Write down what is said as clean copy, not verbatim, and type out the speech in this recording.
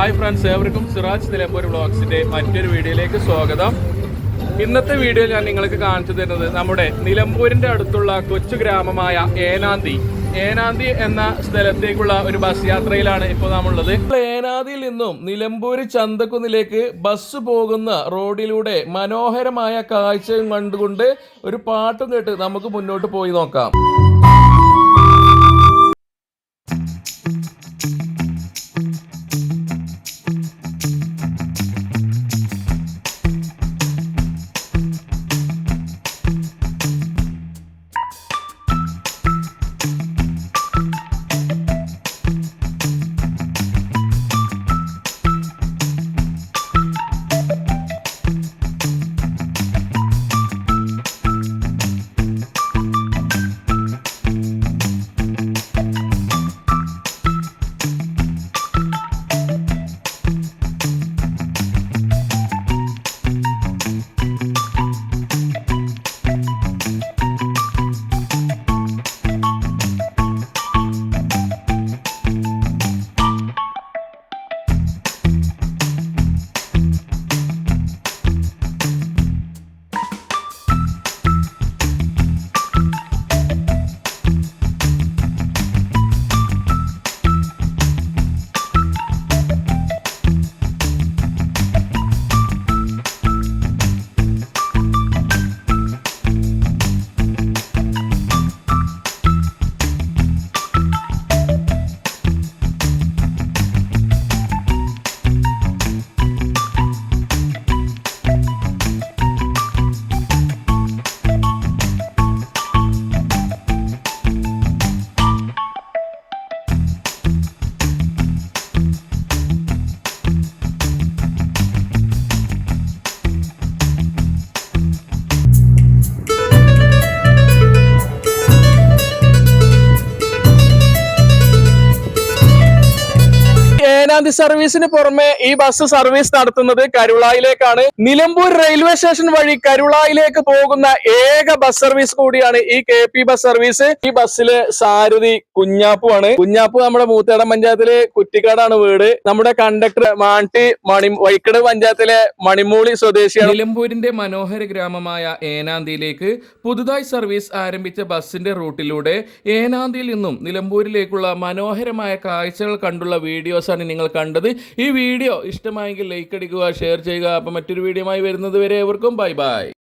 Hi friends, ഏവർക്കും സിറാജ് നിലമ്പൂർ വ്ളോഗ്സിന്റെ മറ്റൊരു വീഡിയോയിലേക്ക് സ്വാഗതം. ഇന്നത്തെ വീഡിയോ ഞാൻ നിങ്ങൾക്ക് കാണിച്ചു തരുന്നത് നമ്മുടെ നിലമ്പൂരിന്റെ അടുത്തുള്ള കൊച്ചു ഗ്രാമമായ ഏനാന്തി എന്ന സ്ഥലത്തേക്കുള്ള ഒരു ബസ് യാത്രയിലാണ് ഇപ്പോൾ നാം ഉള്ളത്. ഏനാന്തിയിൽ നിന്നും നിലമ്പൂർ ചന്തക്കുന്നിലേക്ക് ബസ് പോകുന്ന റോഡിലൂടെ മനോഹരമായ കാഴ്ചയും കണ്ടുകൊണ്ട് ഒരു പാട്ടും കേട്ട് നമുക്ക് മുന്നോട്ട് പോയി നോക്കാം. ഏനാന്തി സർവീസിന് പുറമെ ഈ ബസ് സർവീസ് നടത്തുന്നത് കരുളായിലേക്കാണ്. നിലമ്പൂർ റെയിൽവേ സ്റ്റേഷൻ വഴി കരുളായിലേക്ക് പോകുന്ന ഏക ബസ് സർവീസ് കൂടിയാണ് ഈ KP ബസ് സർവീസ്. ഈ ബസ്സിലെ സാരഥി കുഞ്ഞാപ്പു ആണ്. കുഞ്ഞാപ്പു നമ്മുടെ മൂത്തേടം പഞ്ചായത്തിലെ കുറ്റിക്കാടാണ് വീട്. നമ്മുടെ കണ്ടക്ടർ മാണ്ടി വൈക്കട് പഞ്ചായത്തിലെ മണിമൂളി സ്വദേശിയാണ്. നിലമ്പൂരിന്റെ മനോഹര ഗ്രാമമായ ഏനാന്തിയിലേക്ക് പുതുതായി സർവീസ് ആരംഭിച്ച ബസിന്റെ റൂട്ടിലൂടെ ഏനാന്തിയിൽ നിന്നും നിലമ്പൂരിലേക്കുള്ള മനോഹരമായ കാഴ്ചകൾ കണ്ടുള്ള വീഡിയോസ് ആണ് നിങ്ങൾ കണ്ടത്. ഈ വീഡിയോ ഇഷ്ടമായെങ്കിൽ ലൈക്ക് അടിക്കുക, ഷെയർ ചെയ്യുക. അപ്പം മറ്റൊരു വീഡിയോയുമായി വരുന്നത് വരെ ഏവർക്കും ബൈ ബൈ.